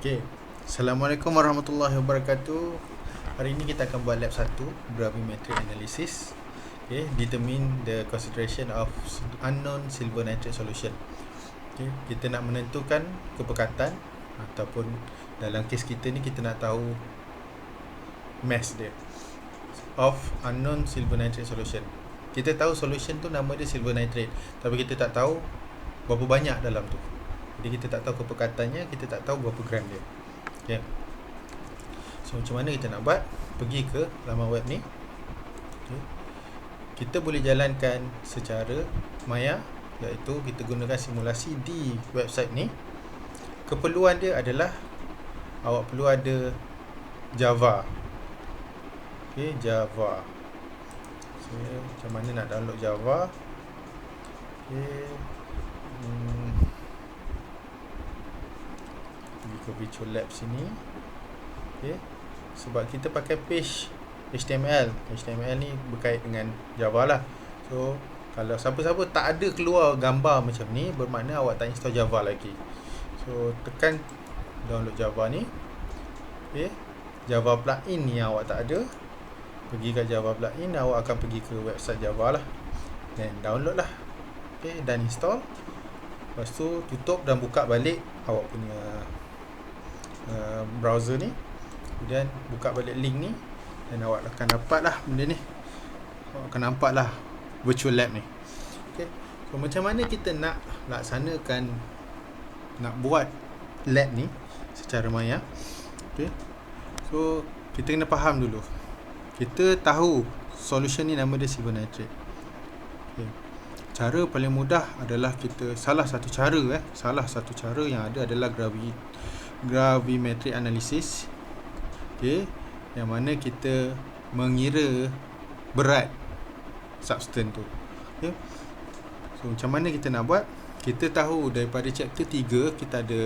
Okay. Assalamualaikum warahmatullahi wabarakatuh. Hari ini kita akan buat lab 1, gravimetric analysis. Okay. Determine the concentration of unknown silver nitrate solution. Okay. Kita nak menentukan kepekatan ataupun dalam kes kita ni kita nak tahu mass dia of unknown silver nitrate solution. Kita tahu solution tu nama dia silver nitrate, tapi kita tak tahu berapa banyak dalam tu. Jadi kita tak tahu kepekatannya, kita tak tahu berapa gram dia. Okay. So macam mana kita nak buat? Pergi ke laman web ni. Okay. Kita boleh jalankan secara maya, iaitu kita gunakan simulasi di website ni. Keperluan dia adalah awak perlu ada Java. Okay, Java. So, macam mana nak download Java? Okay. Pergi ke virtual lab sini. Okay. Sebab kita pakai page HTML ni berkait dengan Java lah. So kalau siapa-siapa tak ada keluar gambar macam ni, bermakna awak tak install Java lagi. So tekan download Java ni. Okay. Java plugin ni yang awak tak ada, pergi ke Java plugin, awak akan pergi ke website Java lah, dan download lah. Okay, dan install. Lepas tu tutup dan buka balik awak punya browser ni, kemudian buka balik link ni, dan awak akan dapat lah benda ni. Awak akan nampak lah virtual lab ni. Okay. So macam mana kita nak laksanakan, nak buat lab ni secara maya. Okay. So kita kena faham dulu. Kita tahu solution ni nama dia silver nitrate. Okay. Cara paling mudah adalah kita, salah satu cara yang ada adalah gravimetric analysis. Okay. Yang mana kita mengira berat substance tu. Okay. So macam mana kita nak buat? Kita tahu daripada chapter 3 kita ada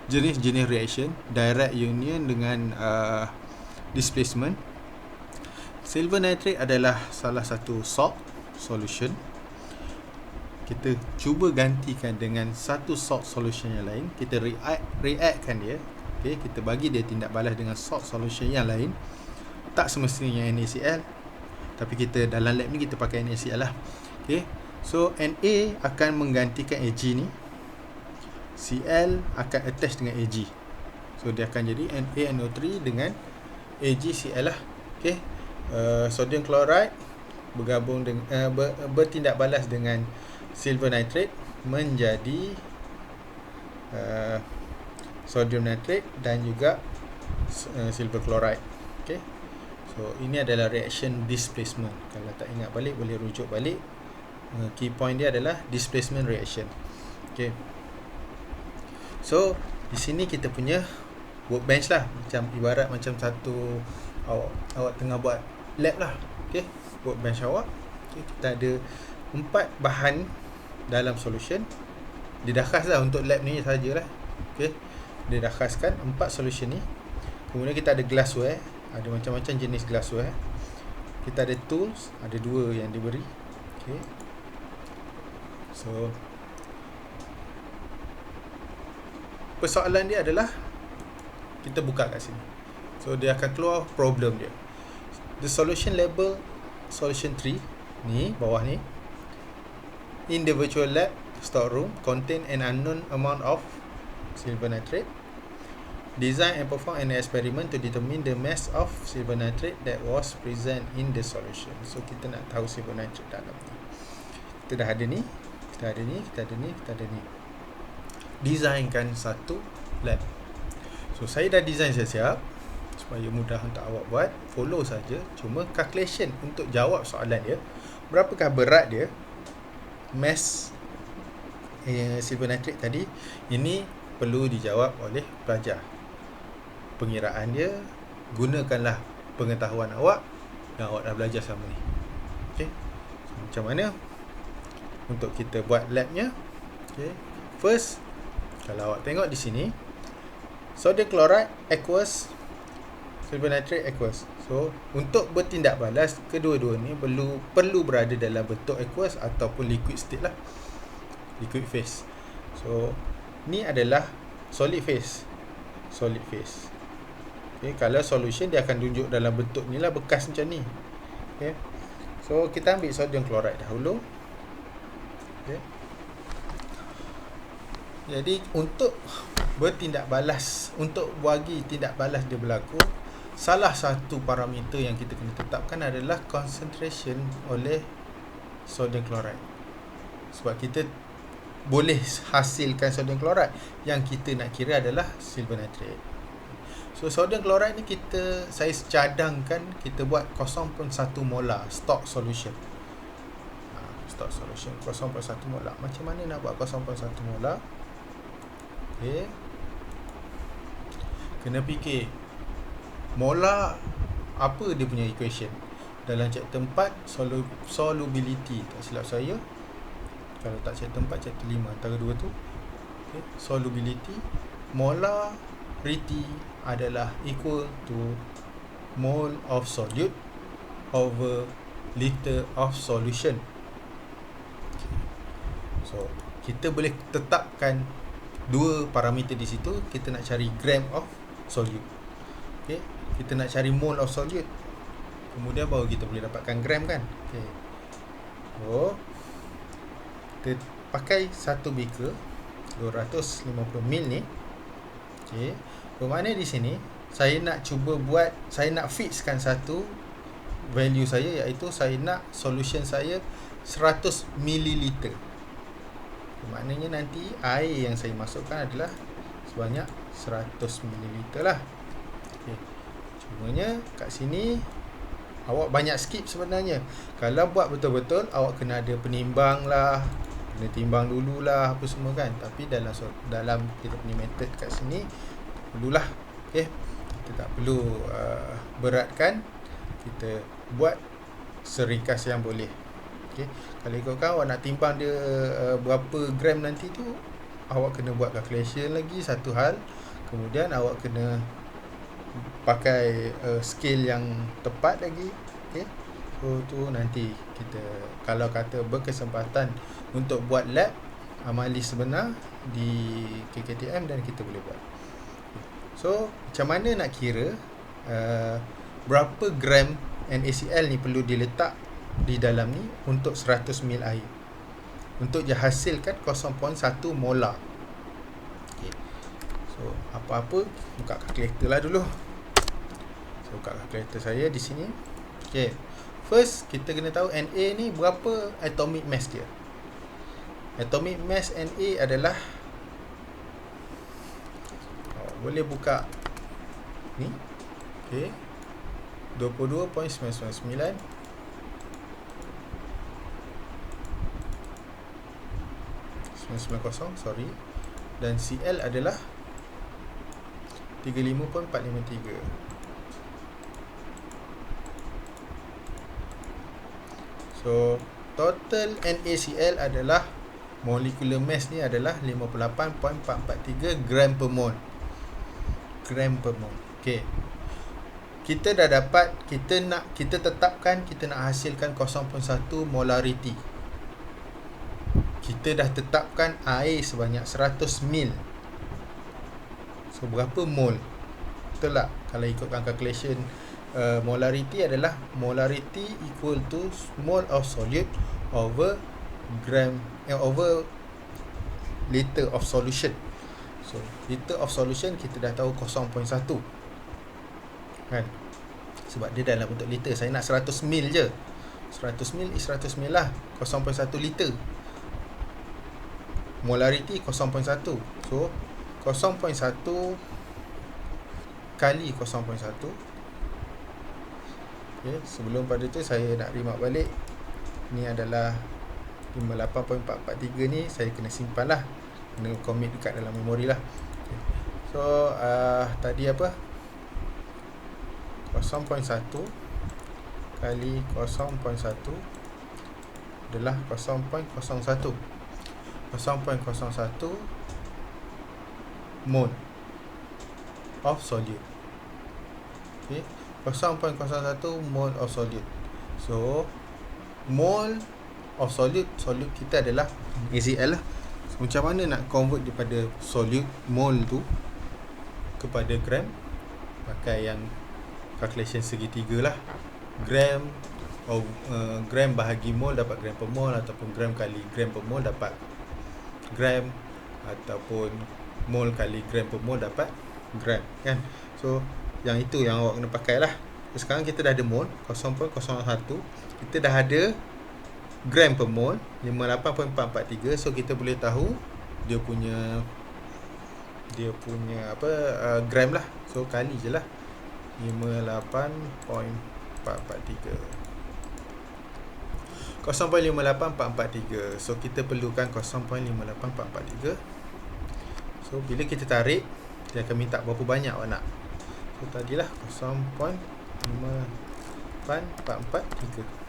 jenis-jenis reaction, direct union dengan displacement. Silver nitrate adalah salah satu salt solution. Kita cuba gantikan dengan satu salt solution yang lain. Kita reactkan dia. Okay, kita bagi dia tindak balas dengan salt solution yang lain. Tak semestinya NaCl, tapi kita dalam lab ni kita pakai NaCl lah. Okay. So Na akan menggantikan Ag ni, Cl akan attach dengan Ag. So dia akan jadi NaNO3 dengan AgCl lah. Okay. Sodium chloride bergabung dengan bertindak balas dengan silver nitrate menjadi sodium nitrate dan juga silver chloride. Okay. So ini adalah reaction displacement. Kalau tak ingat balik, boleh rujuk balik. Key point dia adalah displacement reaction. Okay. So di sini kita punya workbench lah, macam ibarat macam satu awak tengah buat lab lah. Okay. Workbench awak. Okay. Kita ada 4 bahan dalam solution. Dia dah khas lah untuk lab ni sajalah. Okay. Dia dah khaskan 4 solution ni. Kemudian kita ada glassware, ada macam-macam jenis glassware. Kita ada tools, ada 2 yang diberi. Okay. So persoalan dia adalah, kita buka kat sini. So dia akan keluar problem dia. The solution label solution 3 ni, bawah ni. In the virtual lab storeroom contain an unknown amount of silver nitrate. Design and perform an experiment to determine the mass of silver nitrate that was present in the solution. So kita nak tahu silver nitrate dalam ni. Kita dah ada ni, kita ada ni, kita ada ni, kita ada ni. Designkan satu lab. So saya dah design siap-siap supaya mudah untuk awak buat. Follow saja. Cuma calculation untuk jawab soalan dia, berapakah berat dia, mass silver nitrate tadi, ini perlu dijawab oleh pelajar. Pengiraan dia, gunakanlah pengetahuan awak yang awak dah belajar selama ni. Okay. So, macam mana untuk kita buat labnya? Okay. First, kalau awak tengok di sini, sodium chloride aqueous, silver nitrate aqueous. So untuk bertindak balas, kedua-dua ni perlu berada dalam bentuk aqueous ataupun liquid state lah, liquid phase. So ni adalah solid phase. solid phase. Okay, kalau solution dia akan tunjuk dalam bentuk ni lah, bekas macam ni. Okay. So kita ambil sodium chloride dahulu. Okay. Jadi untuk bertindak balas, untuk bagi tindak balas dia berlaku, salah satu parameter yang kita kena tetapkan adalah concentration oleh sodium chloride. Sebab kita boleh hasilkan sodium chloride, yang kita nak kira adalah silver nitrate. So sodium chloride ni saya cadangkan kita buat 0.1 molar stock solution. Stock solution 0.1 molar. Macam mana nak buat 0.1 molar? Okay. Kena fikir molar apa dia punya equation. Dalam chapter 4 solubility, tak silap saya. Kalau tak chapter 4, chapter 5, antara dua tu. Okay. Solubility, molarity adalah equal to mole of solute over liter of solution. So kita boleh tetapkan dua parameter di situ. Kita nak cari gram of solute. Okay. Kita nak cari mole of solute. Kemudian baru kita boleh dapatkan gram kan. Okay. So kita pakai satu beaker 250 ml ni. Okay. Bermakna di sini saya nak fixkan satu value saya, iaitu saya nak solution saya 100 ml. Maknanya nanti air yang saya masukkan adalah sebanyak 100 ml lah. Okay. Cumanya kat sini awak banyak skip sebenarnya. Kalau buat betul-betul, awak kena ada penimbang lah, kena timbang dululah apa semua kan. Tapi dalam kita punya method kat sini dululah. Okay. Kita tak perlu beratkan. Kita buat seringkas yang boleh. Okay. Kalau ikutkan awak nak timbang dia berapa gram nanti tu, awak kena buat calculation lagi satu hal. Kemudian awak kena pakai scale yang tepat lagi. Okay. So tu nanti kita, kalau kata berkesempatan untuk buat lab amali sebenar di KKTM, dan kita boleh buat. So macam mana nak kira berapa gram NaCl ni perlu diletak di dalam ni untuk 100 ml air, untuk dia hasilkan 0.1 molar. Okay. So apa-apa buka kalkulator lah dulu. So buka kalkulator saya di sini. Okay. First kita kena tahu Na ni berapa atomic mass dia. Atomic mass Na adalah, boleh buka ni. Okay. 22.999 990, sorry. Dan Cl adalah 35.453. So total NaCl adalah, molecular mass ni adalah 58.443 gram per mole. Gram per mole. Okay. Kita dah dapat, kita tetapkan kita nak hasilkan 0.1 molarity. Kita dah tetapkan air sebanyak 100 ml. So berapa mol? Betul tak? Kalau ikutkan calculation, molarity adalah molarity equal to mole of solute over gram over liter of solution. So liter of solution kita dah tahu 0.1 kan, sebab dia dalam bentuk liter. Saya nak 100 ml je. 100 ml is 100 ml lah, 0.1 liter. Molarity 0.1. So 0.1 kali 0.1. Okay, sebelum pada tu saya nak remark balik, ni adalah 58.443 ni saya kena simpan lah, kena commit dekat dalam memori lah. Okay. So tadi apa, 0.1 kali 0.1 adalah 0.01. 0.01 mole of solute. Okay. 0.01 mole of solute. So mole of solute kita adalah NaCl lah. So, macam mana nak convert daripada solute mole tu kepada gram, pakai yang calculation segitiga lah. Gram gram bahagi mol dapat gram per mol, ataupun gram kali gram per mol dapat gram, ataupun mol kali gram per mol dapat gram, kan. So yang itu yang awak kena pakai lah. Sekarang kita dah ada mol 0.01, kita dah ada gram per mol 58.443. So kita boleh tahu dia punya gram lah. So kali je lah 58.443, 0.58443. So kita perlukan 0.58443. So bila kita tarik, dia akan minta berapa banyak awak nak. So tadilah 0.58443.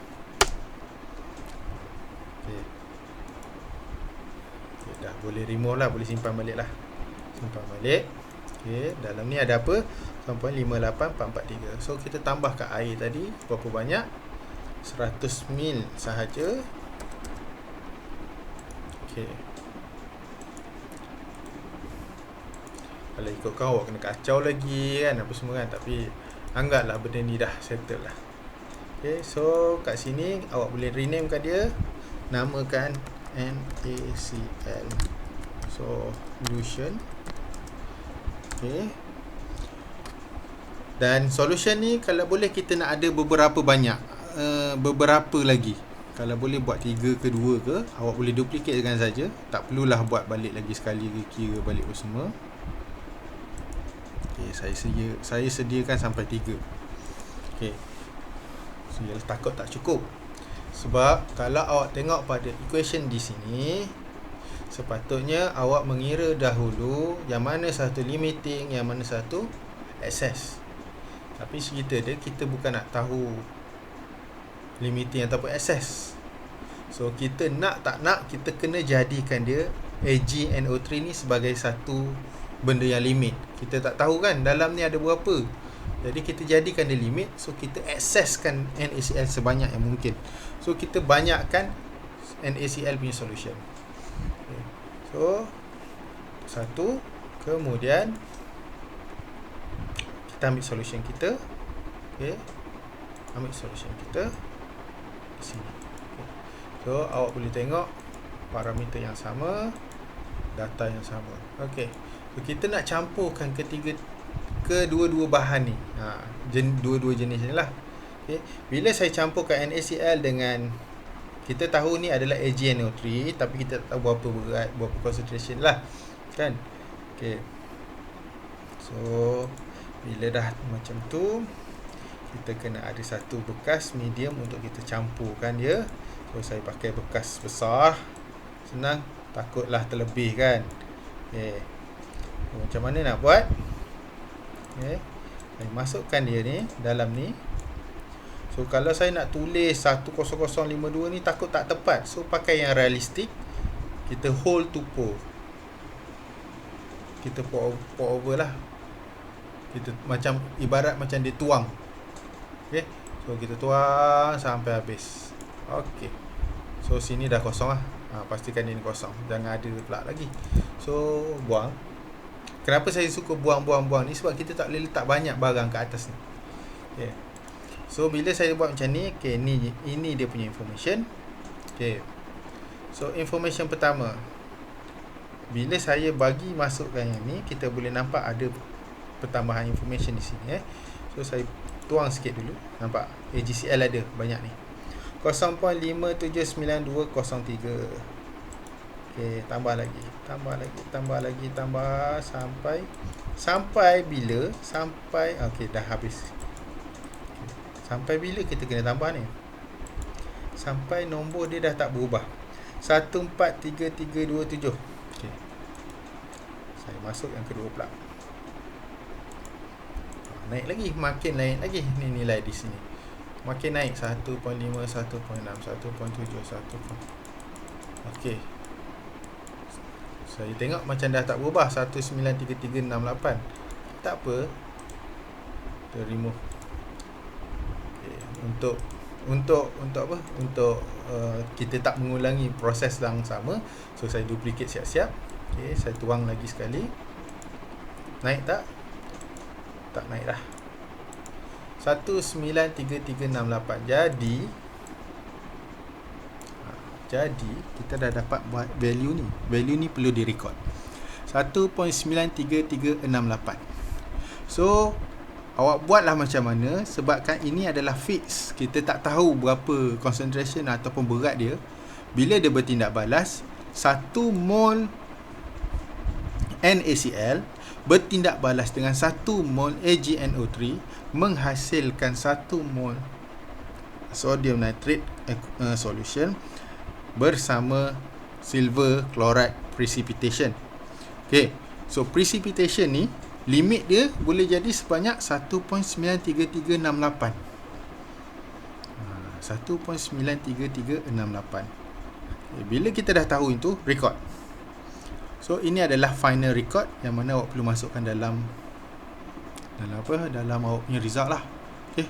Okay, dah boleh remove lah, boleh simpan balik lah. Simpan balik. Okay, dalam ni ada apa? 0.58443. So kita tambahkan air tadi berapa banyak? 100 ml sahaja. Okay, kalau ikutkan awak kena kacau lagi kan, apa semua kan. Tapi anggaplah benda ni dah settle lah. Okay, so kat sini awak boleh renamekan dia, namakan NaCl. So solution. Okay, dan solution ni kalau boleh kita nak ada beberapa banyak, beberapa lagi. Kalau boleh buat 3 ke 2 ke, awak boleh duplicate saja. Tak perlulah buat balik lagi sekali ke, kira balik semua. Okay, saya sediakan sampai 3. Okay, so takut tak cukup. Sebab kalau awak tengok pada equation di sini, sepatutnya awak mengira dahulu yang mana satu limiting, yang mana satu excess. Tapi cerita dia, kita bukan nak tahu limiting ataupun excess. So kita nak tak nak, kita kena jadikan dia AgNO3 ni sebagai satu benda yang limit. Kita tak tahu kan dalam ni ada berapa. Jadi kita jadikan dia limit. So kita accesskan NaCl sebanyak yang mungkin. So kita banyakkan NaCl punya solution. Okay. So satu, kemudian kita ambil solution kita. Okay, ambil solution kita di sini. Okay. So awak boleh tengok parameter yang sama, data yang sama. Okey, so kita nak campurkan kedua-dua bahan ni, dua-dua jenis ni lah. Okay. Bila saya campurkan NaCl dengan, kita tahu ni adalah AgNO3, tapi kita tak tahu berapa berat, berapa concentration lah, kan. Okay, so bila dah macam tu, kita kena ada satu bekas medium untuk kita campurkan dia. So saya pakai bekas besar, senang, takutlah terlebih kan. Okay, so, macam mana nak buat? Okay, saya masukkan dia ni dalam ni. So kalau saya nak tulis 10052 ni takut tak tepat, so pakai yang realistik. Kita hold to pour, kita pour over lah. Kita macam ibarat macam dia tuang. Okay, so kita tuang sampai habis. Okay, so sini dah kosong lah. Pastikan dia ni kosong, jangan ada pula lagi. So buang. Kenapa saya suka buang ni? Sebab kita tak boleh letak banyak barang kat atas ni. Okay, so bila saya buat macam ni, okay, ini dia punya information. Okay, so information pertama, bila saya bagi masukkan yang ni, kita boleh nampak ada pertambahan information di sini. So saya tuang sikit dulu, nampak AgCl ada banyak ni, 0.57923. Okey, tambah lagi sampai bila? Sampai okey, dah habis. Okay. Sampai bila kita kena tambah ni? Sampai nombor dia dah tak berubah, 143327. Okey, saya masuk yang kedua pula. Naik lagi, makin naik lagi ni nilai di sini. Makin naik 1.5, 1.6, 1.7, 1. Okey, saya tengok macam dah tak berubah, 193368. Tak apa, kita remove. Okay. Untuk apa? Untuk kita tak mengulangi proses yang sama, so saya duplicate siap-siap. Okay, saya tuang lagi sekali. Naik tak? tak naik dah. 193368. Jadi kita dah dapat buat value ni. Value ni perlu direkod. 1.93368. So awak buatlah macam mana, sebabkan ini adalah fix. Kita tak tahu berapa concentration ataupun berat dia. Bila dia bertindak balas, 1 mol NaCl bertindak balas dengan 1 mol AgNO3 menghasilkan 1 mol sodium nitrate solution bersama silver chloride precipitation. Okay, so precipitation ni limit dia boleh jadi sebanyak 1.93368. 1.93368. Okay, bila kita dah tahu itu, record. So ini adalah final record yang mana awak perlu masukkan dalam awak punya result lah. Okay,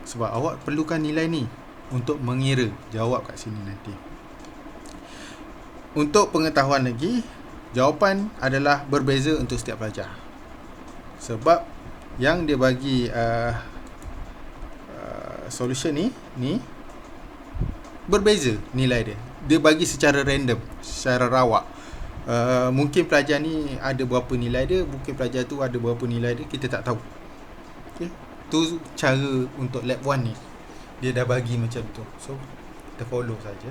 sebab awak perlukan nilai ni untuk mengira jawab kat sini nanti. Untuk pengetahuan lagi, jawapan adalah berbeza untuk setiap pelajar. Sebab yang dia bagi solution ni berbeza nilai dia. Dia bagi secara random, secara rawak. Mungkin pelajar ni ada berapa nilai dia, mungkin pelajar tu ada berapa nilai dia, kita tak tahu. Okay, tu cara untuk lab 1 ni. Dia dah bagi macam tu. So kita follow saja.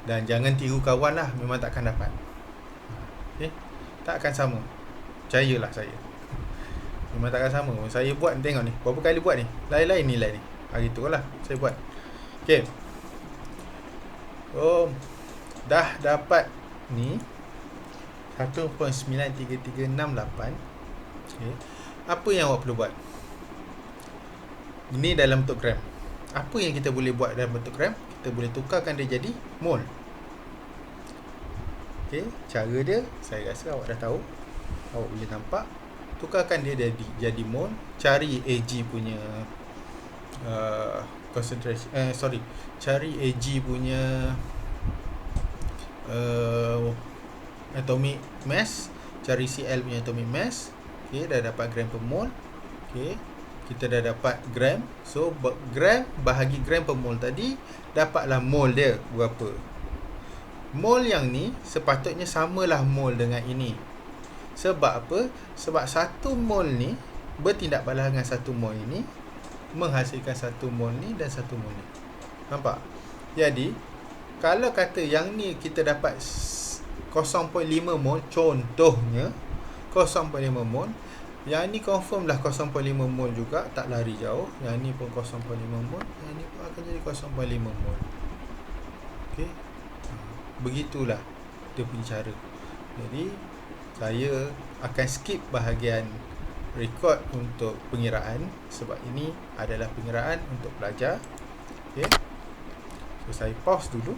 Dan jangan tiru kawan lah, memang takkan dapat. Okay, tak akan sama. Percayalah saya, memang takkan sama. Saya buat, tengok ni, berapa kali buat ni, lain-lain nilai ni. Hari tu lah saya buat. Okay, oh, dah dapat ni 1.93368. Okay, apa yang awak perlu buat? Ini dalam bentuk gram. Apa yang kita boleh buat dalam bentuk gram? Kita boleh tukarkan dia jadi mol. Okay, cara dia saya rasa awak dah tahu. Awak boleh nampak. Tukarkan dia jadi mol. Cari Ag punya concentration, cari Ag punya atomic mass, cari Cl punya atomic mass. Okay, dah dapat gram per mol. Okay, kita dah dapat gram. So gram bahagi gram per mol tadi, dapatlah mol dia berapa. Mol yang ni sepatutnya samalah mol dengan ini. Sebab apa? Sebab 1 mol ni bertindak balas dengan 1 mol ini, menghasilkan 1 mol ni dan 1 mol ni. Nampak? Jadi kalau kata yang ni kita dapat 0.5 mol, contohnya 0.5 mol, yang ni confirm lah 0.5 mol juga, tak lari jauh. Yang ni pun 0.5 mol, yang ni pun akan jadi 0.5 mol. Okey, begitulah dia punya cara. Jadi saya akan skip bahagian record untuk pengiraan, sebab ini adalah pengiraan untuk pelajar. Okey, so saya pause dulu.